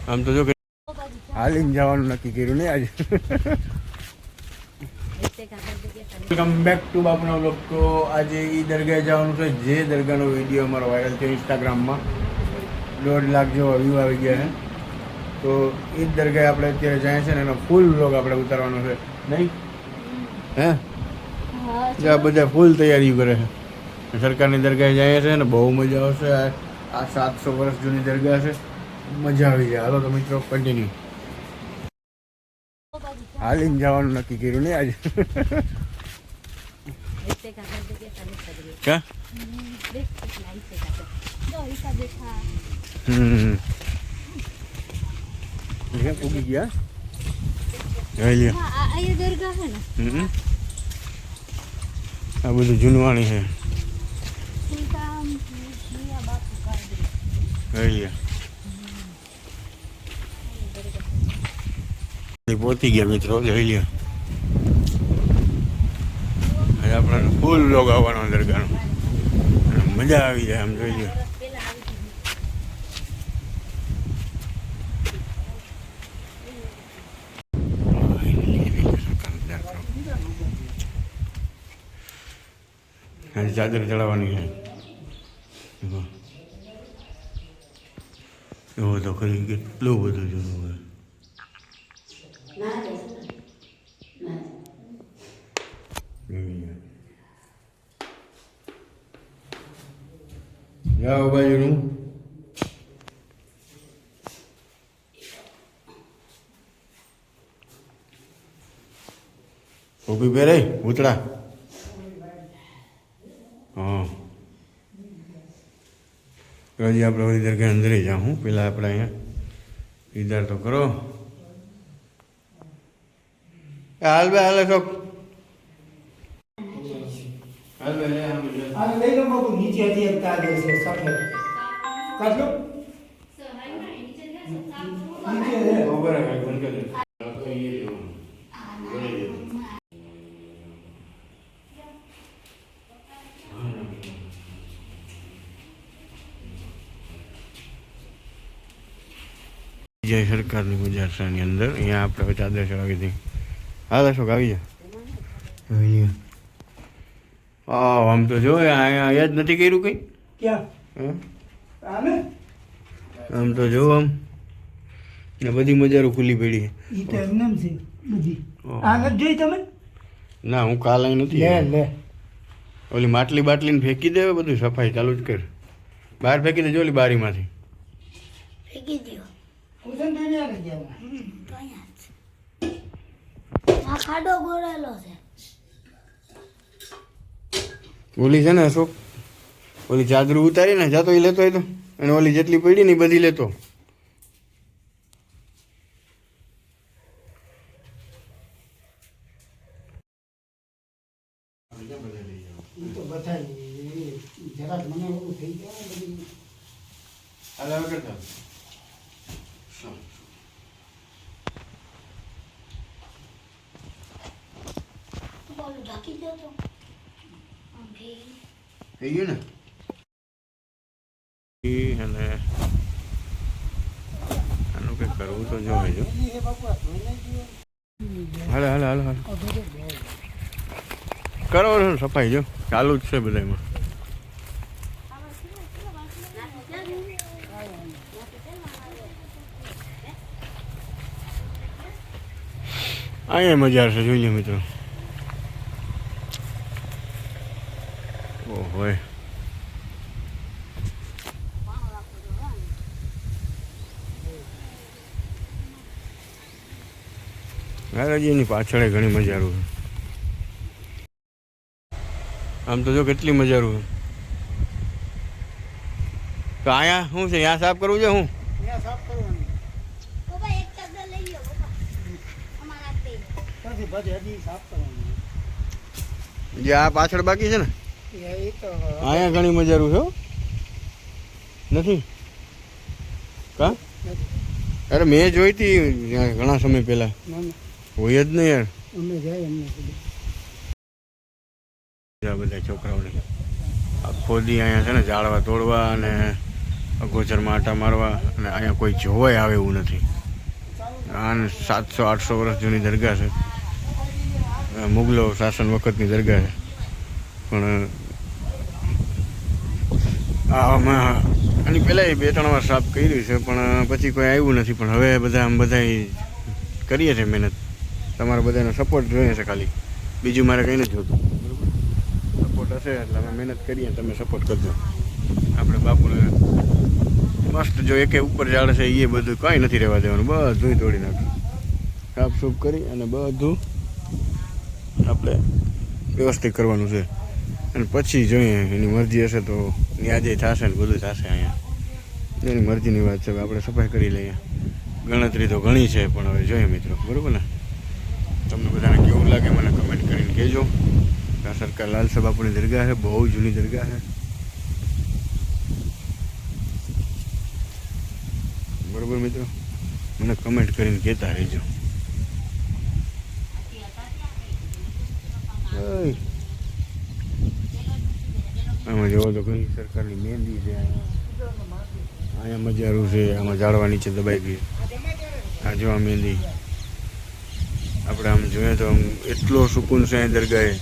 આમ તો જો હાલીને જવાનું નક્કી કર્યું ને આજે. વેલકમ બેક ટુ બાપુના વ્લોગ. તો આજે એ દરગાહે જવાનું છે, જે દરગાહનો વિડીયો અમારો વાયરલ થયો ઇન્સ્ટાગ્રામમાં. 1.5 લાખ જેવો વ્યૂ આવી ગયા છે. તો એ જ દરગાહે આપણે અત્યારે જાય છે ને એનો ફૂલ વ્લોગ આપણે ઉતારવાનો છે, નહીં હે? જ્યાં બધા ફૂલ તૈયારી કરે છે. સરકારની દરગાહે જાય છે ને બહુ મજા આવશે. આ 700 વર્ષ જૂની દરગાહ છે, મજા આવી જાય. હાલો તો મિત્રો કન્ટિન્યુ. હાલીને જવાનું નક્કી કર્યું ને આજે. ઉગી ગયા આ બધું જૂનવાણી છે. પહોંચી ગયા મિત્રો, જોઈ લ્યો. હવે આપણને ફૂલ લોગ આવવાનો દરગાહનો, મજા આવી જાય. આમ જોઈ લ્યો. ચાદર ચડાવવાની છે. એવો તો ખરી કેટલું બધું જૂનું હોય. જાઓ બાજુનું ટોપી પહેરે ભૂતળા. હા, હજી આપણે ઓલી દરગાહ અંદર જાઉં. પેલા આપણે અહીંયા દીદાર તો કરો. હાલ બે હાલે શોખ હાલ બે લઈ લો બાબુ. નીચે હતી એક તાર છે સફેદ કાઢો નીચે છે ખબર હે બંધ કરી દે. જય સરકારની બજારની અંદર અહીંયા આપણે ચાદર ચડાવી હતી. હાલ અશોક આવી જાય. આમ તો જો અહીંયા યાદ નથી કર્યું કઈ. ક્યાં આને આમ તો જો આમ બધી મજારો ખુલ્લી પડી છે. ઈ તો એમનેમ છે બધી. આ નથી જોઈ તમે? ના, હું કાલ અહીં નથી. લે ઓલી માટલી બાટલીને ફેંકી દે, બધું સફાઈ ચાલુ જ કર. બહાર ફેંકી દેજો ઓલી બારીમાંથી. ફેંકી દો. ઉસન તો ન્યા લઈ જાવ. તો અહીંયા જ. આ ખાડો ગોળેલો છે. ઓલી છે ને અશોક, ઓલી ચાદરું ઉતારી ને જાતો એ લેતો હોય તો, અને ઓલી જેટલી પડી ને એ બધી લેતો. ઈ તો બધાય જરાક મને એવું થઈ ગયા ને બધી. હાલ હવે કરતા બોલું ઢાંકી દો તો. થઈ ગયું ને. અને આનું કંઈક કરવું તો જોઈએ જો. ઈ હે બાપુ આ ધોઈને જીવો. હાલે હાલે હાલે હાલે કરો ને સફાઈ જો ચાલુ જ છે બધામાં. અહીંયા મજા આવશે, જોઈ લો મિત્રો. ઓહો, હજી એની પાછળ ઘણી મજારું છે. આમ તો જો કેટલી મજારું છે. તો અહીંયા શું છે? અહીંયા સાફ કરવું છે? હું ત્યાં સાફ કરવાનું. પપ્પા એક ચાદર લઈ લો પપ્પા. અમારા તે. પછી બધે હજી સાફ કરવાનું. જે આ પાછળ બાકી છે ને, એ તો અહીંયા ઘણી મજારું છે. નથી કા? અરે મેં જોઈ હતી ઘણા સમય પહેલા. હોય જ નહીં યાર. અમે જાય અમને બધા છોકરાઓને ખોદી અહીંયા છે ને ઝાડવા તોડવા અને અગોચરમાં આટા મારવા, અને અહીંયા કોઈ જોવાય આવે એવું નથી. આને 700-800 વર્ષ જૂની દરગાહ છે. મુગલો શાસન વખતની દરગાહ છે. પણ આમાં આની પહેલાં 2-3 વાર સાફ કર્યું છે, પણ પછી કોઈ આવ્યું નથી. પણ હવે બધા કરીએ છીએ મહેનત. તમારા બધાનો સપોર્ટ જોઈએ છે ખાલી, બીજું મારે કંઈ નથી જોતું. બરાબર, સપોર્ટ હશે એટલે અમે મહેનત કરીએ, તમે સપોર્ટ કરજો. આપણે બાપુને મસ્ત જો એકે ઉપર ઝાડ છે એ બધું કંઈ નથી રહેવા દેવાનું, બધું તોડી નાખ્યું. સાફસૂફ કરી અને બધું આપણે વ્યવસ્થિત કરવાનું છે. અને પછી જોઈએ એની મરજી હશે તો ન્યાજે થશે ને બધું થશે. અહીંયા એની મરજીની વાત છે. આપણે સફાઈ કરી લઈએ. ગણતરી તો ઘણી છે, પણ હવે જોઈએ મિત્રો. બરાબર ને? તમને બધાને કેવું લાગે મને કમેન્ટ કરીને કહેજો. આ સરકાર લાલસા બાપુની દરગાહ છે, બહુ જૂની દરગાહ છે. બરાબર મિત્રો, મને કમેન્ટ કરીને કહેતા રહેજો. આમાં જોવો તો ઘણી સરકારની મહેંદી છે. અહીંયા મજારું છે, આમાં ઝાડવા નીચે દબાઈ ગઈ. આ જો આ મહેંદી આપણે આમ જોઈએ તો આમ એટલો સુકૂન છે અહીં દરગાહે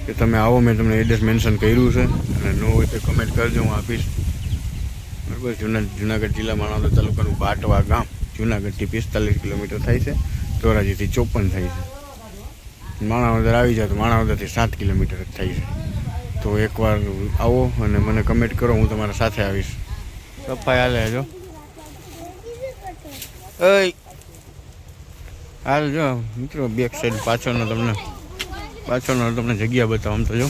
કે તમે આવો. મેં તમને એડ્રેસ મેન્શન કર્યું છે, અને ન હોય તો કમેન્ટ કરજો, હું આપીશ. બરાબર, જુનાગઢ જિલ્લા માણાવદર તાલુકાનું બાટવા ગામ. જુનાગઢથી 45 કિલોમીટર થાય છે, ધોરાજીથી 54 થાય છે. માણાવદર આવી જાય તો માણાવદરથી 7 કિલોમીટર જ થાય છે. તો એકવાર આવો અને મને કમેન્ટ કરો, હું તમારા સાથે આવીશ. સફાઈ હાલે જો, હાલ જો મિત્રો, બેક સાઈડ પાછળનો તમને જગ્યા બતાવો. આમ તો જો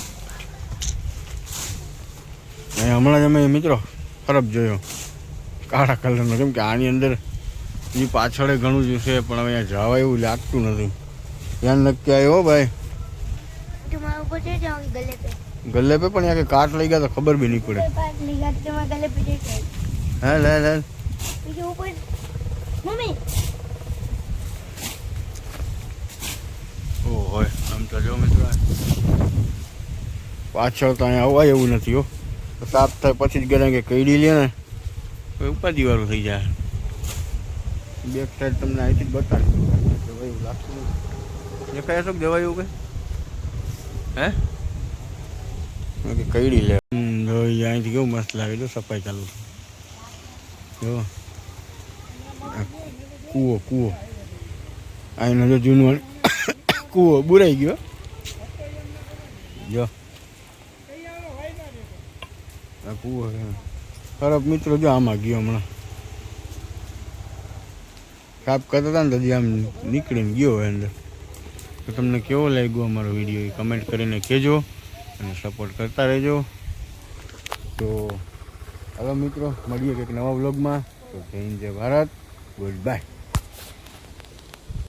હમણાં જ અમે મિત્રો ફરક જોયો કાળા કલરનો, કેમ કે આની અંદર એ પાછળ ઘણું જ છે, પણ હવે અહીંયા જવા એવું લાગતું નથી. ધ્યાન નક્કી આવ્યો ભાઈ, ગલે પે પણ યાર કાટ લઈ ગયા તો ખબર બી નહીં પડે. હાલ હાલ હાલ હોય. આમ તો જો મિત્રો પાછળ તો અહીંયા અવાય એવું નથી હો. સાફ થાય પછી જ ગયા કે કઈડી લે ને તો ઉપાધિ વાળું થઈ જાય. બેક સાઈડ તમને અહીંથી જ બતાવી દેવાય એવું લાગતું નથી. દેખાય શું દેવાય એવું કે કઈડી લે. અહીંથી કેવું મસ્ત લાગે તો સફાઈ ચાલુ જો. કૂવો અહીંનો જો જૂનું કૂવો બુરાઈ ગયો જો. આ કૂવો ખરાબ મિત્રો જો આમાં ગયો. હમણાં સાફ કરતા હતા ને તો આમ નીકળીને ગયો હોય અંદર. તો તમને કેવો લાગ્યો અમારો વિડીયો એ કમેન્ટ કરીને કહેજો, અને સપોર્ટ કરતા રહેજો. તો હવે મિત્રો મળીએ કંઈક નવા વ્લોગમાં. તો જય હિન્દ, જય ભારત, ગુડ બાય.